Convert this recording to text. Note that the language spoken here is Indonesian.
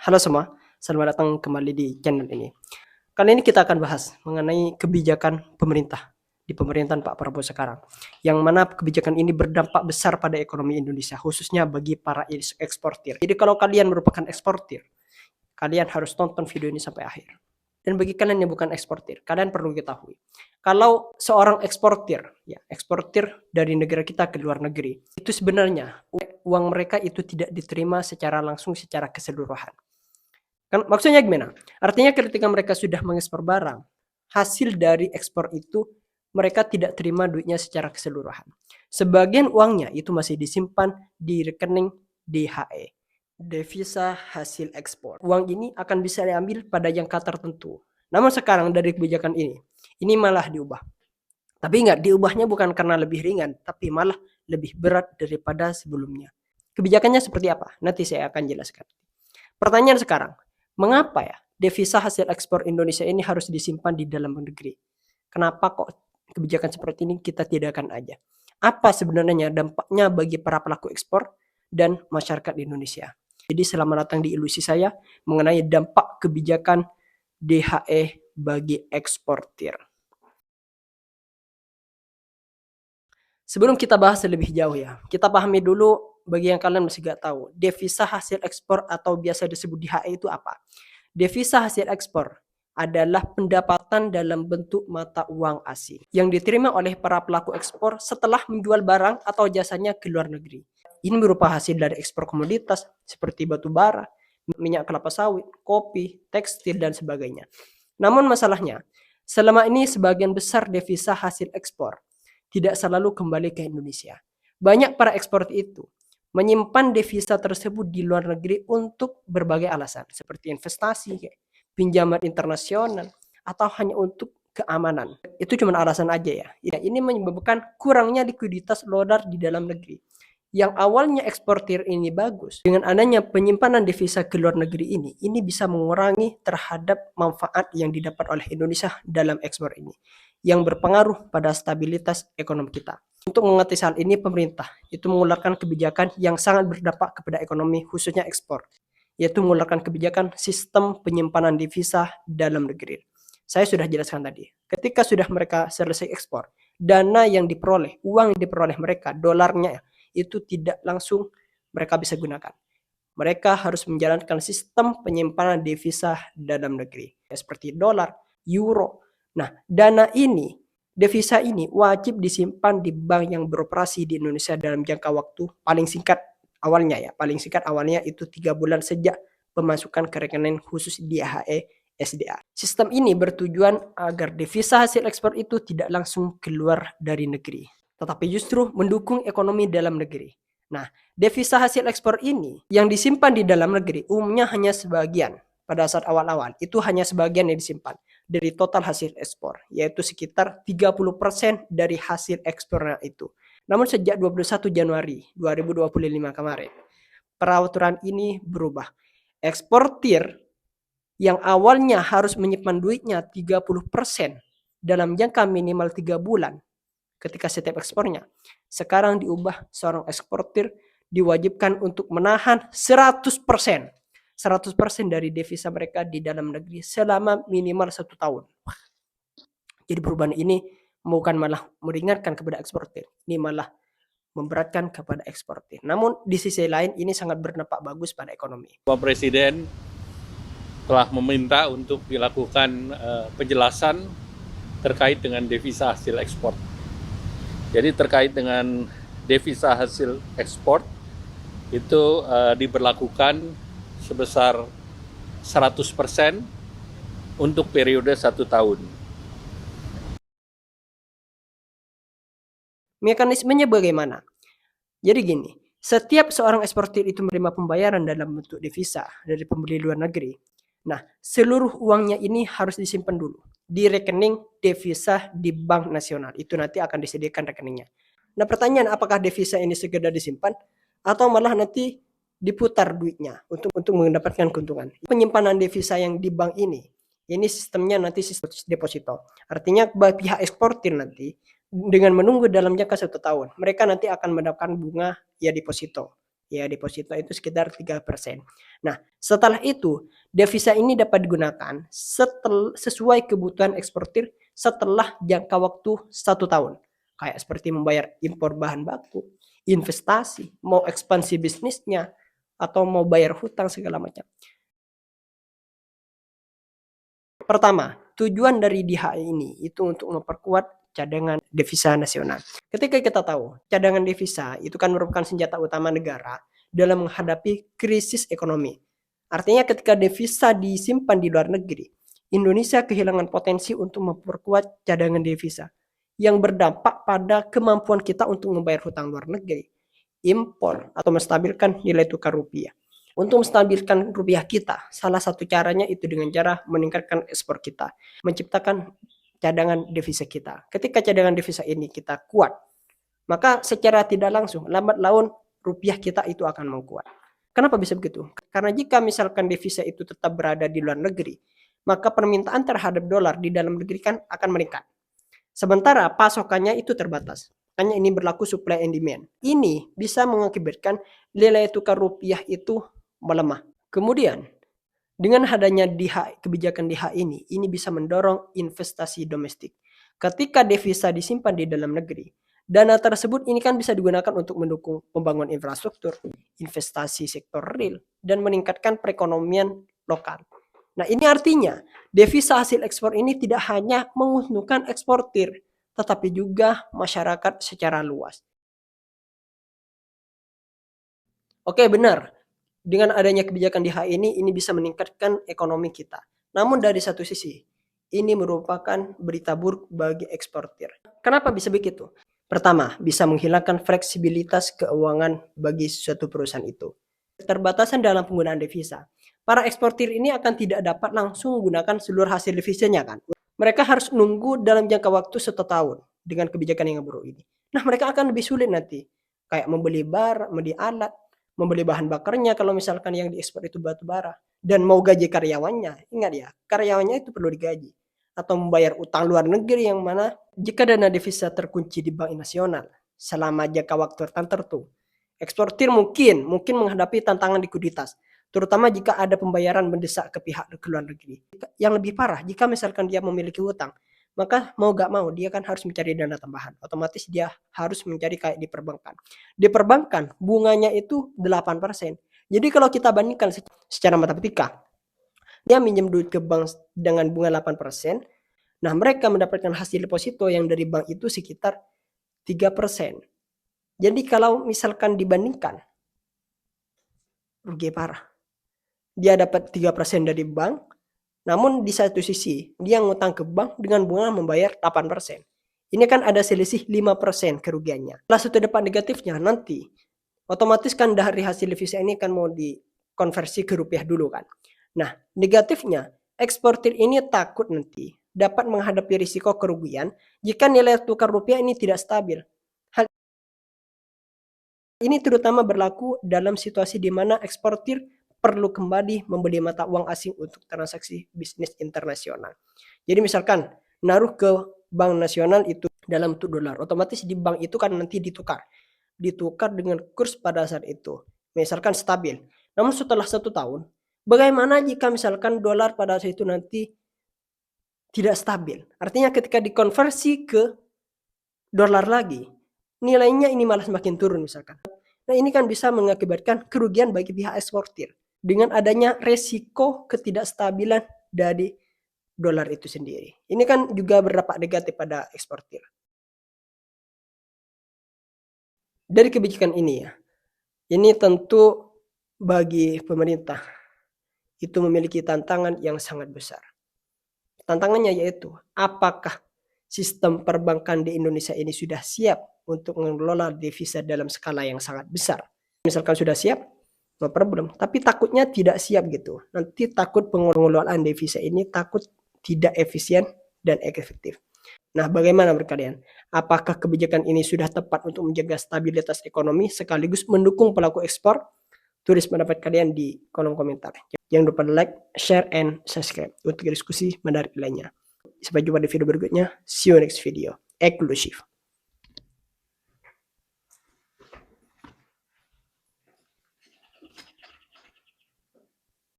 Halo semua, selamat datang kembali di channel ini. Kali ini kita akan bahas mengenai kebijakan pemerintah di pemerintahan Pak Prabowo sekarang, yang mana kebijakan ini berdampak besar pada ekonomi Indonesia, khususnya bagi para eksportir. Jadi kalau kalian merupakan eksportir, kalian harus tonton video ini sampai akhir. Dan bagi kalian yang bukan eksportir, kalian perlu ketahui, kalau seorang eksportir dari negara kita ke luar negeri, itu sebenarnya uang mereka itu tidak diterima secara langsung secara keseluruhan. Kan maksudnya gimana? Artinya ketika mereka sudah mengekspor barang, hasil dari ekspor itu mereka tidak terima duitnya secara keseluruhan. Sebagian uangnya itu masih disimpan di rekening DHE, devisa hasil ekspor. Uang ini akan bisa diambil pada jangka tertentu. Namun sekarang dari kebijakan ini malah diubah. Tapi ingat, diubahnya bukan karena lebih ringan, tapi malah lebih berat daripada sebelumnya. Kebijakannya seperti apa? Nanti saya akan jelaskan. Pertanyaan sekarang, mengapa ya devisa hasil ekspor Indonesia ini harus disimpan di dalam negeri? Kenapa kok kebijakan seperti ini kita tiadakan aja? Apa sebenarnya dampaknya bagi para pelaku ekspor dan masyarakat di Indonesia? Jadi selamat datang di ilusi saya mengenai dampak kebijakan DHE bagi eksportir. Sebelum kita bahas lebih jauh ya, kita pahami dulu bagi yang kalian masih gak tahu, devisa hasil ekspor atau biasa disebut DHE itu apa? Devisa hasil ekspor adalah pendapatan dalam bentuk mata uang asing yang diterima oleh para pelaku ekspor setelah menjual barang atau jasanya ke luar negeri. Ini berupa hasil dari ekspor komoditas seperti batu bara, minyak kelapa sawit, kopi, tekstil, dan sebagainya. Namun masalahnya, selama ini sebagian besar devisa hasil ekspor tidak selalu kembali ke Indonesia. Banyak para eksportir itu menyimpan devisa tersebut di luar negeri untuk berbagai alasan seperti investasi, pinjaman internasional, atau hanya untuk keamanan. Itu cuma alasan aja ya. Ini menyebabkan kurangnya likuiditas dolar di dalam negeri. Yang awalnya eksportir ini bagus, dengan adanya penyimpanan devisa ke luar negeri ini bisa mengurangi terhadap manfaat yang didapat oleh Indonesia dalam ekspor ini, yang berpengaruh pada stabilitas ekonomi kita. Untuk mengatasi hal ini, pemerintah itu mengeluarkan kebijakan yang sangat berdampak kepada ekonomi, khususnya ekspor, yaitu mengeluarkan kebijakan sistem penyimpanan devisa dalam negeri. Saya sudah jelaskan tadi, ketika sudah mereka selesai ekspor, dana yang diperoleh, uang yang diperoleh mereka, dolarnya itu tidak langsung mereka bisa gunakan. Mereka harus menjalankan sistem penyimpanan devisa dalam negeri, seperti dolar, euro. Nah, dana ini, devisa ini wajib disimpan di bank yang beroperasi di Indonesia dalam jangka waktu paling singkat awalnya itu 3 bulan sejak pemasukan ke rekening khusus DHE SDA. Sistem ini bertujuan agar devisa hasil ekspor itu tidak langsung keluar dari negeri, tetapi justru mendukung ekonomi dalam negeri. Nah, devisa hasil ekspor ini yang disimpan di dalam negeri umumnya hanya sebagian. Pada saat awal-awal itu hanya sebagian yang disimpan dari total hasil ekspor, yaitu sekitar 30% dari hasil ekspornya itu. Namun sejak 21 Januari 2025 kemarin, peraturan ini berubah. Eksportir yang awalnya harus menyimpan duitnya 30% dalam jangka minimal 3 bulan ketika setiap ekspornya, sekarang diubah seorang eksportir diwajibkan untuk menahan 100% dari devisa mereka di dalam negeri selama minimal 1 tahun. Jadi perubahan ini bukan malah meringankan kepada eksportir, ini malah memberatkan kepada eksportir. Namun di sisi lain ini sangat berdampak bagus pada ekonomi. Pak Presiden telah meminta untuk dilakukan penjelasan terkait dengan devisa hasil ekspor. Jadi terkait dengan devisa hasil ekspor itu diberlakukan sebesar 100% untuk periode 1 tahun. Mekanismenya bagaimana? Jadi gini, setiap seorang eksportir itu menerima pembayaran dalam bentuk devisa dari pembeli luar negeri. Nah, seluruh uangnya ini harus disimpan dulu di rekening devisa di Bank Nasional. Itu nanti akan disediakan rekeningnya. Nah, pertanyaan apakah devisa ini sekedar disimpan atau malah nanti diputar duitnya untuk mendapatkan keuntungan. Penyimpanan devisa yang di bank ini sistemnya nanti sistem deposito. Artinya pihak eksportir nanti dengan menunggu dalam jangka 1 tahun, mereka nanti akan mendapatkan bunga ya deposito Ya, deposito itu sekitar 3%. Nah, setelah itu devisa ini dapat digunakan sesuai kebutuhan eksportir setelah jangka waktu 1 tahun. Kayak seperti membayar impor bahan baku, investasi, mau ekspansi bisnisnya, atau mau bayar hutang segala macam. Pertama, tujuan dari DHI ini itu untuk memperkuat cadangan devisa nasional. Ketika kita tahu cadangan devisa itu kan merupakan senjata utama negara dalam menghadapi krisis ekonomi. Artinya ketika devisa disimpan di luar negeri, Indonesia kehilangan potensi untuk memperkuat cadangan devisa yang berdampak pada kemampuan kita untuk membayar hutang luar negeri, impor, atau menstabilkan nilai tukar rupiah. Untuk menstabilkan rupiah kita, salah satu caranya itu dengan cara meningkatkan ekspor kita, menciptakan cadangan devisa kita. Ketika cadangan devisa ini kita kuat, maka secara tidak langsung, lambat laun rupiah kita itu akan menguat. Kenapa bisa begitu? Karena jika misalkan devisa itu tetap berada di luar negeri, maka permintaan terhadap dolar di dalam negeri kan akan meningkat. Sementara pasokannya itu terbatas. Hanya ini berlaku supply and demand. Ini bisa mengakibatkan nilai tukar rupiah itu melemah. Kemudian, dengan adanya kebijakan DH ini bisa mendorong investasi domestik. Ketika devisa disimpan di dalam negeri, dana tersebut ini kan bisa digunakan untuk mendukung pembangunan infrastruktur, investasi sektor real, dan meningkatkan perekonomian lokal. Nah, ini artinya devisa hasil ekspor ini tidak hanya menguntungkan eksportir, tetapi juga masyarakat secara luas. Oke, benar. Dengan adanya kebijakan DH ini bisa meningkatkan ekonomi kita. Namun dari satu sisi, ini merupakan berita buruk bagi eksportir. Kenapa bisa begitu? Pertama, bisa menghilangkan fleksibilitas keuangan bagi suatu perusahaan itu. Keterbatasan dalam penggunaan devisa. Para eksportir ini akan tidak dapat langsung menggunakan seluruh hasil devisanya kan. Mereka harus nunggu dalam jangka waktu 1 tahun dengan kebijakan yang buruk ini. Nah, mereka akan lebih sulit nanti. Kayak membeli alat, membeli bahan bakarnya kalau misalkan yang diekspor itu batu bara, dan mau gaji karyawannya. Ingat ya, karyawannya itu perlu digaji, atau membayar utang luar negeri yang mana jika dana devisa terkunci di Bank Nasional selama jangka waktu tertentu, eksportir mungkin menghadapi tantangan likuiditas, terutama jika ada pembayaran mendesak ke pihak luar negeri. Yang lebih parah, jika misalkan dia memiliki hutang, maka mau gak mau dia kan harus mencari dana tambahan. Otomatis dia harus mencari kayak di perbankan. Di perbankan bunganya itu 8%. Jadi kalau kita bandingkan secara matematika, dia minjem duit ke bank dengan bunga 8%, nah mereka mendapatkan hasil deposito yang dari bank itu sekitar 3%. Jadi kalau misalkan dibandingkan, rugi parah. Dia dapat 3% dari bank, namun di satu sisi dia ngutang ke bank dengan bunga membayar 8%. Ini kan ada selisih 5% kerugiannya. Salah satu dampak negatifnya nanti, otomatis kan dari hasil devisa ini kan mau dikonversi ke rupiah dulu kan. Nah, negatifnya eksportir ini takut nanti dapat menghadapi risiko kerugian jika nilai tukar rupiah ini tidak stabil. Hal ini terutama berlaku dalam situasi di mana eksportir perlu kembali membeli mata uang asing untuk transaksi bisnis internasional. Jadi misalkan naruh ke bank nasional itu dalam bentuk dolar, otomatis di bank itu kan nanti ditukar dengan kurs pada saat itu, misalkan stabil. Namun setelah 1 tahun, bagaimana jika misalkan dolar pada saat itu nanti tidak stabil? Artinya ketika dikonversi ke dolar lagi, nilainya ini malah semakin turun misalkan. Nah, ini kan bisa mengakibatkan kerugian bagi pihak eksportir dengan adanya resiko ketidakstabilan dari dolar itu sendiri. Ini kan juga berdampak negatif pada eksportir. Dari kebijakan ini ya, ini tentu bagi pemerintah itu memiliki tantangan yang sangat besar. Tantangannya yaitu, apakah sistem perbankan di Indonesia ini sudah siap untuk mengelola devisa dalam skala yang sangat besar? Misalkan sudah siap, no problem. Tapi takutnya tidak siap gitu. Nanti takut pengelolaan devisa ini takut tidak efisien dan efektif. Nah, bagaimana menurut kalian? Apakah kebijakan ini sudah tepat untuk menjaga stabilitas ekonomi sekaligus mendukung pelaku ekspor? Tulis pendapat kalian di kolom komentar. Jangan lupa like, share, and subscribe untuk diskusi menarik lainnya. Sampai jumpa di video berikutnya. See you next video. Eksklusif.